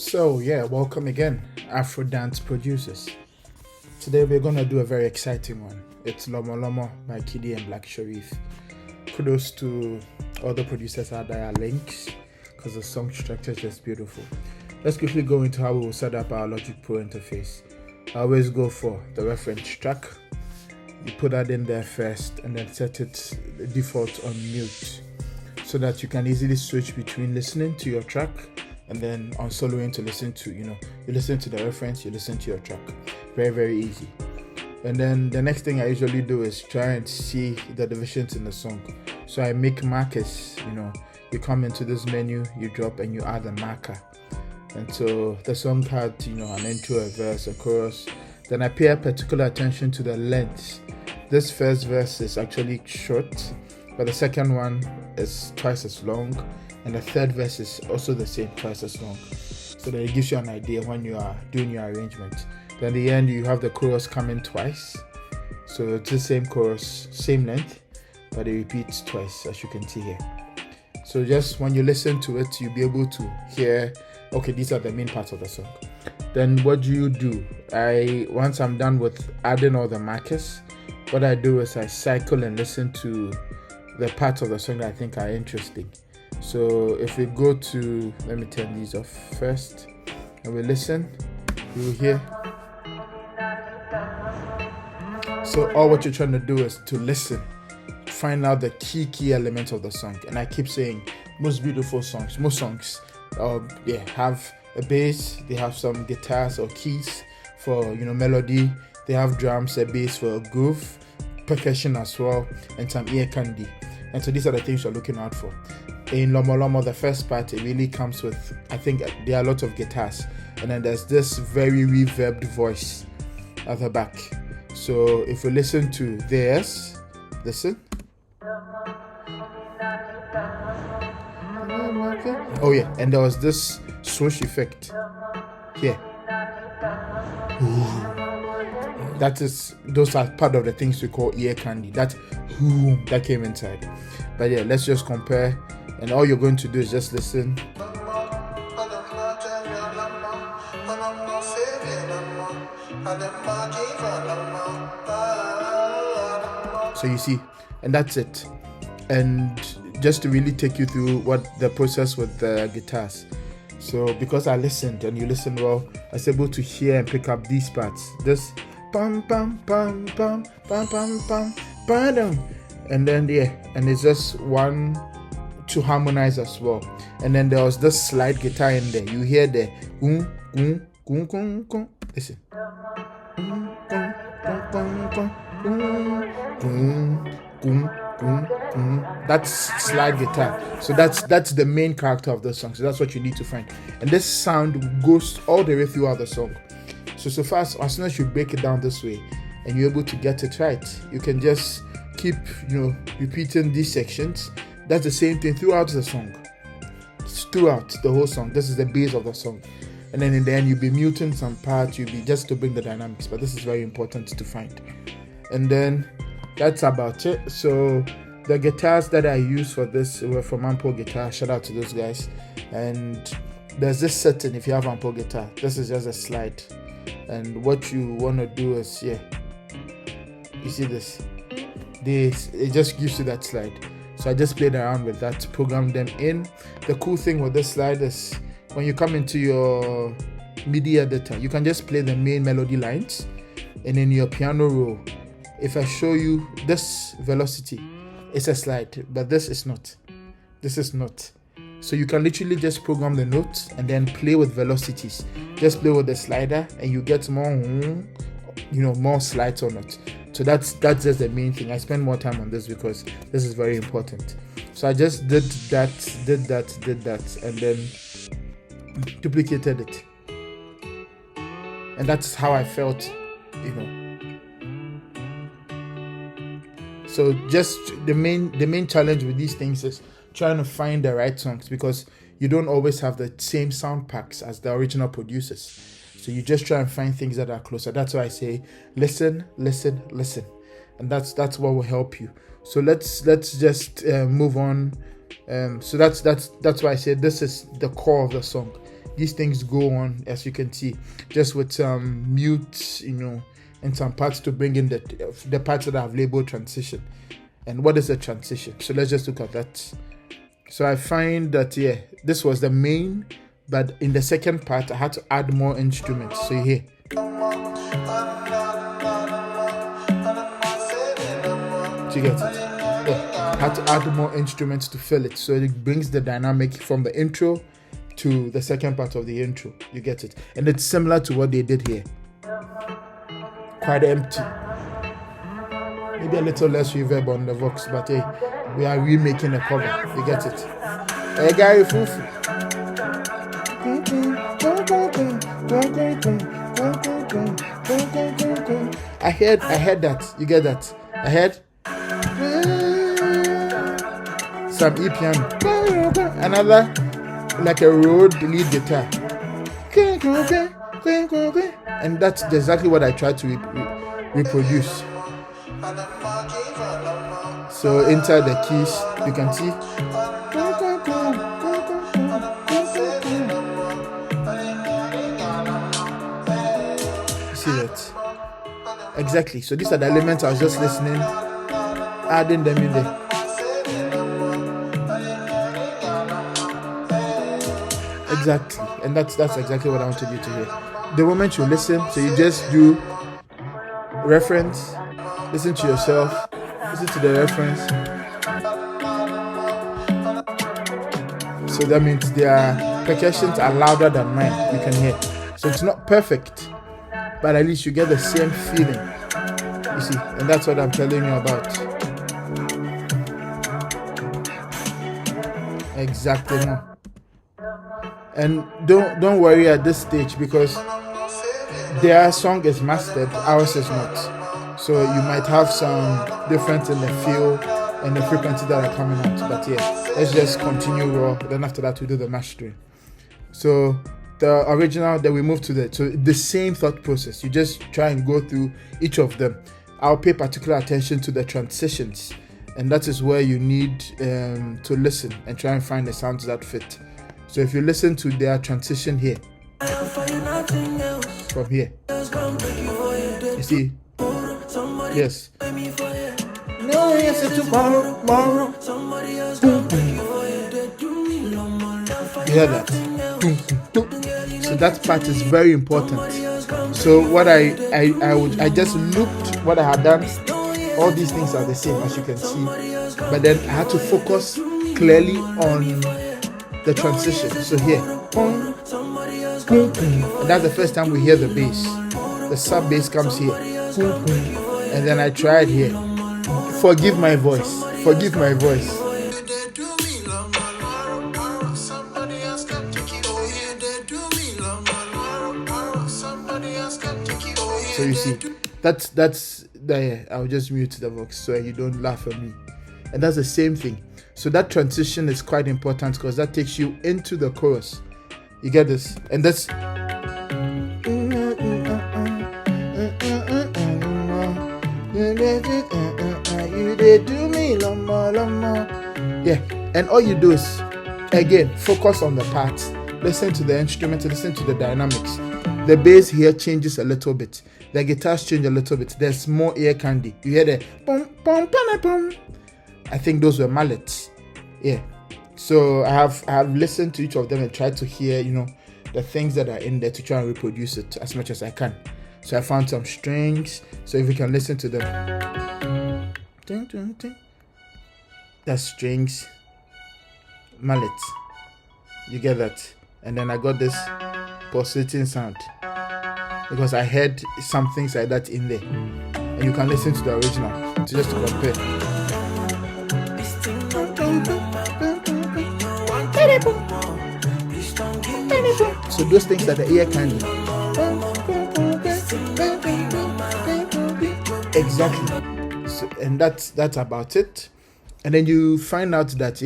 So yeah, welcome again, Afro Dance producers. Today we're gonna do a very exciting one. It's Lomo Lomo by KiDi and Black Sharif. Kudos to all the producers out there, links, because the song structure is just beautiful. Let's quickly go into how we will set up our Logic Pro interface. I always go for the reference track. You put that in there first and then set it default on mute so that you can easily switch between listening to your track and then on soloing to listen to, you listen to the reference, you listen to your track. Very, very easy. And then the next thing I usually do is try and see the divisions in the song. So I make markers, you come into this menu, you drop and you add a marker. And so the song had, an intro, a verse, a chorus. Then I pay particular attention to the length. This first verse is actually short, but the second one is twice as long. And the third verse is also the same, twice as long. So that it gives you an idea when you are doing your arrangement. Then at the end, you have the chorus coming twice. So it's the same chorus, same length, but it repeats twice, as you can see here. So just when you listen to it, you'll be able to hear, okay, these are the main parts of the song. Then what do? Once I'm done with adding all the markers, what I do is I cycle and listen to the parts of the song that I think are interesting. So if we go to, let me turn these off first, and we listen, you will hear. So all what you're trying to do is to listen, find out the key elements of the song. And I keep saying, most songs have a bass, they have some guitars or keys for melody, they have drums, a bass for a groove, percussion as well, and some ear candy. And so these are the things you're looking out for. In Lomo Lomo, the first part, it really comes with, I think there are a lot of guitars, and then there's this very reverbed voice at the back. So if we listen to this, listen. Oh yeah, and there was this swoosh effect here. Those are part of the things we call ear candy. That came inside. But yeah, let's just compare. And all you're going to do is just listen. So you see, and that's it. And just to really take you through what the process with the guitars. So because I listened and you listened well, I was able to hear and pick up these parts. This pam pam pam pam pam pam pam pam, and then and it's just one to harmonize as well. And then there was this slide guitar in there. You hear the listen. That's slide guitar. So that's the main character of the song. So that's what you need to find. And this sound goes all the way throughout the song. So far as soon as you break it down this way and you're able to get it right, you can just keep repeating these sections. That's the same thing throughout the song. Throughout the whole song. This is the base of the song. And then in the end, you'll be muting some parts, you'll be just to bring the dynamics. But this is very important to find. And then that's about it. So the guitars that I used for this were from Ampo Guitar. Shout out to those guys. And there's this setting if you have Ampo Guitar. This is just a slide. And what you want to do is, you see this? It just gives you that slide. So I just played around with that, programmed them in. The cool thing with this slide is when you come into your MIDI editor, you can just play the main melody lines. And in your piano roll, if I show you this velocity, it's a slide, but this is not. This is not. So you can literally just program the notes and then play with velocities. Just play with the slider and you get more, more slides on it. So that's just the main thing. I spend more time on this because this is very important. So I just did that, and then duplicated it. And that's how I felt, So just the main challenge with these things is trying to find the right songs, because you don't always have the same sound packs as the original producers. So you just try and find things that are closer. That's why I say listen, and that's what will help you. So let's just move on. So that's why I say this is the core of the song. these things go on, as you can see, just with some mute, and some parts to bring in the parts that I've labeled transition. And what is a transition? So let's just look at that. So I find that, this was the main, but in the second part, I had to add more instruments. So you hear. Do you get it? Yeah. I had to add more instruments to fill it. So it brings the dynamic from the intro to the second part of the intro. You get it? And it's similar to what they did here. Quite empty. Maybe a little less reverb on the Vox, but hey, we are remaking a cover. You get it? Hey, Gary Fufu. I heard that. You get that? I heard some E piano. Another, like a Rode lead guitar. And that's exactly what I tried to reproduce. So inside the keys, you can see. See that? Exactly. So these are the elements I was just listening, adding them in there. Exactly. And that's exactly what I wanted you to hear. The moment you listen, so you just do reference, listen to yourself, listen to the reference. So that means their percussions are louder than mine, you can hear. So it's not perfect, but at least you get the same feeling. You see, and that's what I'm telling you about. Exactly. And don't worry at this stage, because their song is mastered, ours is not. So you might have some difference in the feel and the frequency that are coming out. But let's just continue raw. Then after that we do the mastering. So the original, then we move to the same thought process. You just try and go through each of them. I'll pay particular attention to the transitions, and that is where you need to listen and try and find the sounds that fit. So if you listen to their transition here, from here, you see, yes. No, yes, it's tomorrow. You hear that? So that part is very important. So what I just looked what I had done. All these things are the same, as you can see, but then I had to focus clearly on the transition. So here, and that's the first time we hear the bass. The sub bass comes here, and then I tried here. Forgive my voice. So you see, that's I'll just mute the box so you don't laugh at me. And that's the same thing. So that transition is quite important because that takes you into the chorus. You get this? And that's you did do me, Lomo Lomo. Yeah, and all you do is again focus on the parts, listen to the instrument, listen to the dynamics. The bass here changes a little bit, the guitars change a little bit, there's more ear candy. You hear the boom boom boom boom. I think those were mallets. Yeah. So I have listened to each of them and tried to hear, the things that are in there to try and reproduce it as much as I can. So I found some strings. So if you can listen to them. Ding, ding, ding. That's strings. Mallets. You get that? And then I got this pulsating sound, because I heard some things like that in there. And you can listen to the original. So just to compare. So those things are the ear candy. Exactly. So, and that's about it. And then you find out that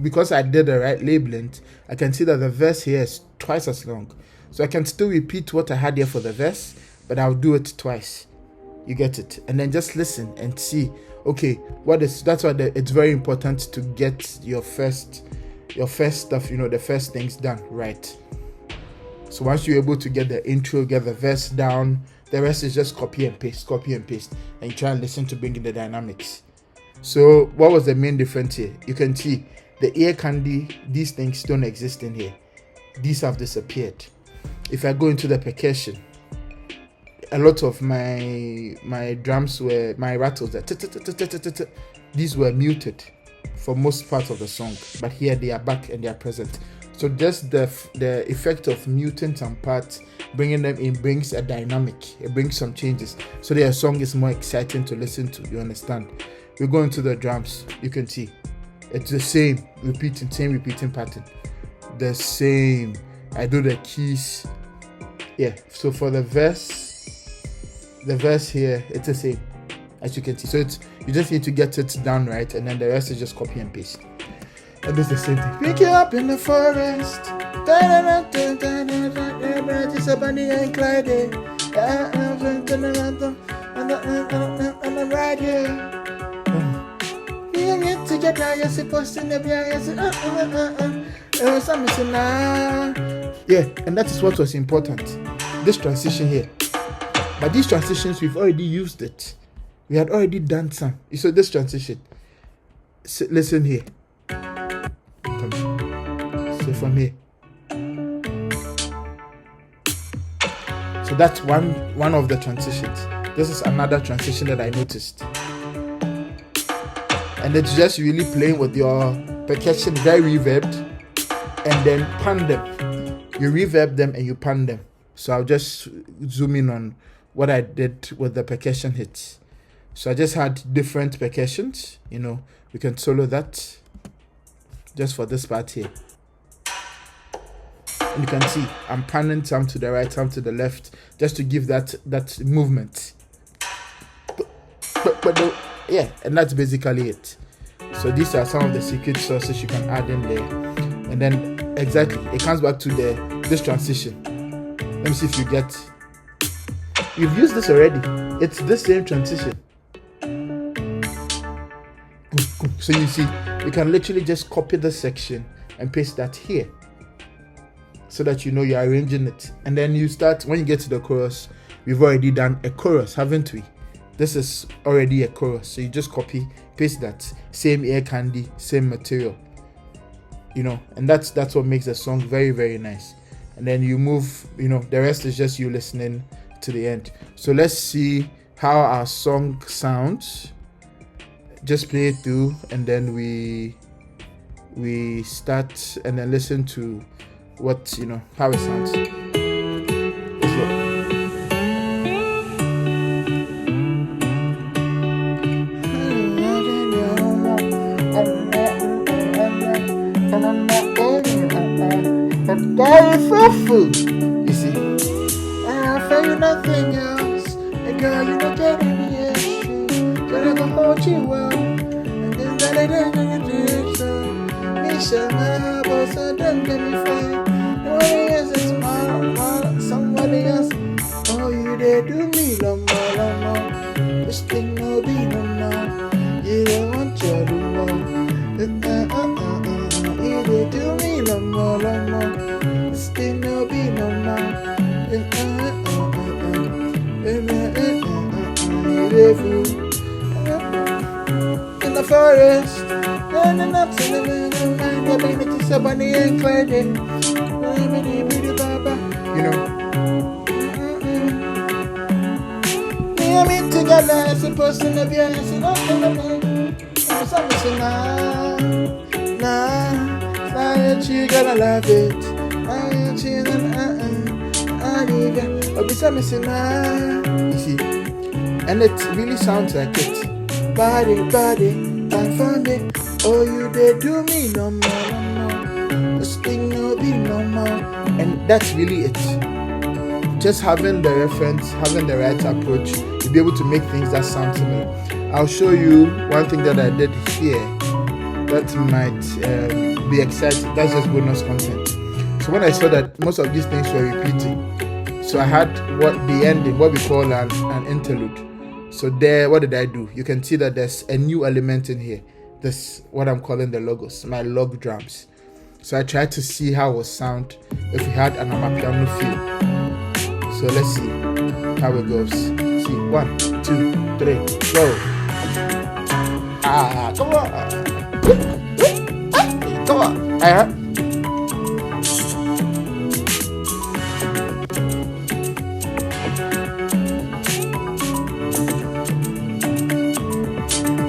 because I did the right labeling, I can see that the verse here is twice as long. So I can still repeat what I had here for the verse, but I'll do it twice. You get it? And then just listen and see. Okay, that's why it's very important to get your first stuff, the first things done right. So once you're able to get the intro, get the verse down, the rest is just copy and paste, and you try and listen to bring in the dynamics. So what was the main difference here? You can see the ear candy, these things don't exist in here. These have disappeared. If I go into the percussion, a lot of my drums were, my rattles, these were muted for most parts of the song, but here they are back and they are present. So just the effect of muting some parts, bringing them in, brings a dynamic. It brings some changes, so the song is more exciting to listen to. You understand? We go into the drums. You can see it's the same repeating pattern. The same. I do the keys. Yeah. So for the verse here, it's the same, as you can see. So it's, you just need to get it down right, and then the rest is just copy and paste. And it's the same thing. Pick you up in the forest. Just up on the incline. And I'm right here. You together, you're supposed to be. Yeah, and that is what was important. This transition here. But these transitions, we've already used it. We had already done some. So this transition. Listen here. So from here. So that's one of the transitions. This is another transition that I noticed. And it's just really playing with your percussion, very reverbed, and then pan them. You reverb them and you pan them. So I'll just zoom in on what I did with the percussion hits. So I just had different percussions. We can solo that just for this part here. And you can see I'm panning some to the right, some to the left, just to give that movement. Yeah, and that's basically it. So these are some of the secret sources you can add in there. And then exactly, it comes back to this transition. Let me see if you get. You've used this already. It's the same transition. So you see, you can literally just copy this section and paste that here, so that you're arranging it. And then you start, when you get to the chorus, we've already done a chorus, haven't we? This is already a chorus, so you just copy, paste that. Same ear candy, same material. And that's what makes the song very, very nice. And then you move, the rest is just you listening to the end. So let's see how our song sounds. Just play it through, and then we start, and then listen to what, how it sounds. Let's go. You see, I feel nothing else, and girl, you don't get any issue. Girl, I can hold you well, and then that so me shall my boss, so don't get me fine. Nobody else is tomorrow, somebody else. Oh, you there do me lomo lomo. This thing no be no more. You don't want your lomo. You there do me lomo lomo. This thing no be no more. In the forest, and up to the somebody ain't clean. Me and me together, supposed to be a nah, you gotta love it. You see, and it really sounds like it. Body, I found it. Oh, you did do me no more. This thing no be no more. And that's really it. Just having the reference, having the right approach, you'll be able to make things that sound similar. I'll show you one thing that I did here that might be exciting. That's just bonus content. So when I saw that most of these things were repeating, so I had what we call an interlude. So there, what did I do? You can see that there's a new element in here. This, what I'm calling the logos, my log drums. So I tried to see how it would sound if we had an amapiano feel. So let's see how it goes. See, 1, 2, 3, go. Come on. Come on.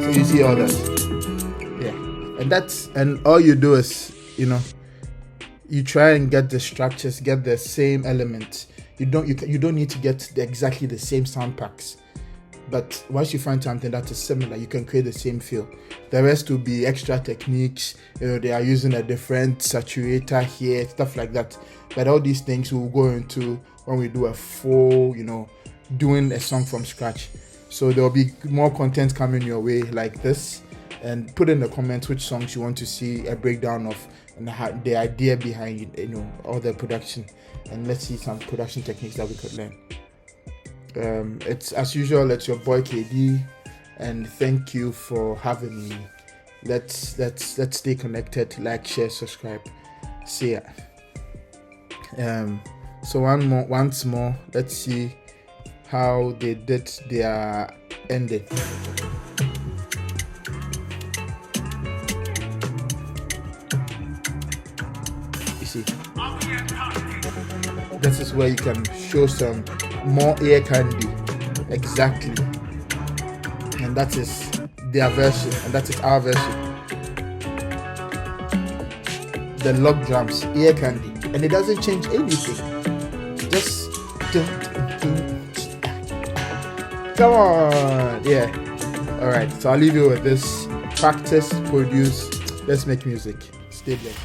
So you see all that. Yeah. And all you do is, you try and get the structures, get the same elements. You don't need to get exactly the same sound packs, but once you find something that is similar, you can create the same feel. The rest will be extra techniques. They are using a different saturator here, stuff like that. But all these things we'll go into when we do a full, doing a song from scratch. So there will be more content coming your way like this. And put in the comments which songs you want to see a breakdown of, and the idea behind all the production, and let's see some production techniques that we could learn. It's as usual, it's your boy KiDi, and thank you for having me. Let's stay connected. Like, share, subscribe. See ya. So once more, let's see how they did their ending. See, this is where you can show some more ear candy. Exactly. And that is their version, and that is our version. The log drums, ear candy, and it doesn't change anything. Just come on. Yeah. Alright, so I'll leave you with this. Practice, produce, let's make music. Stay blessed.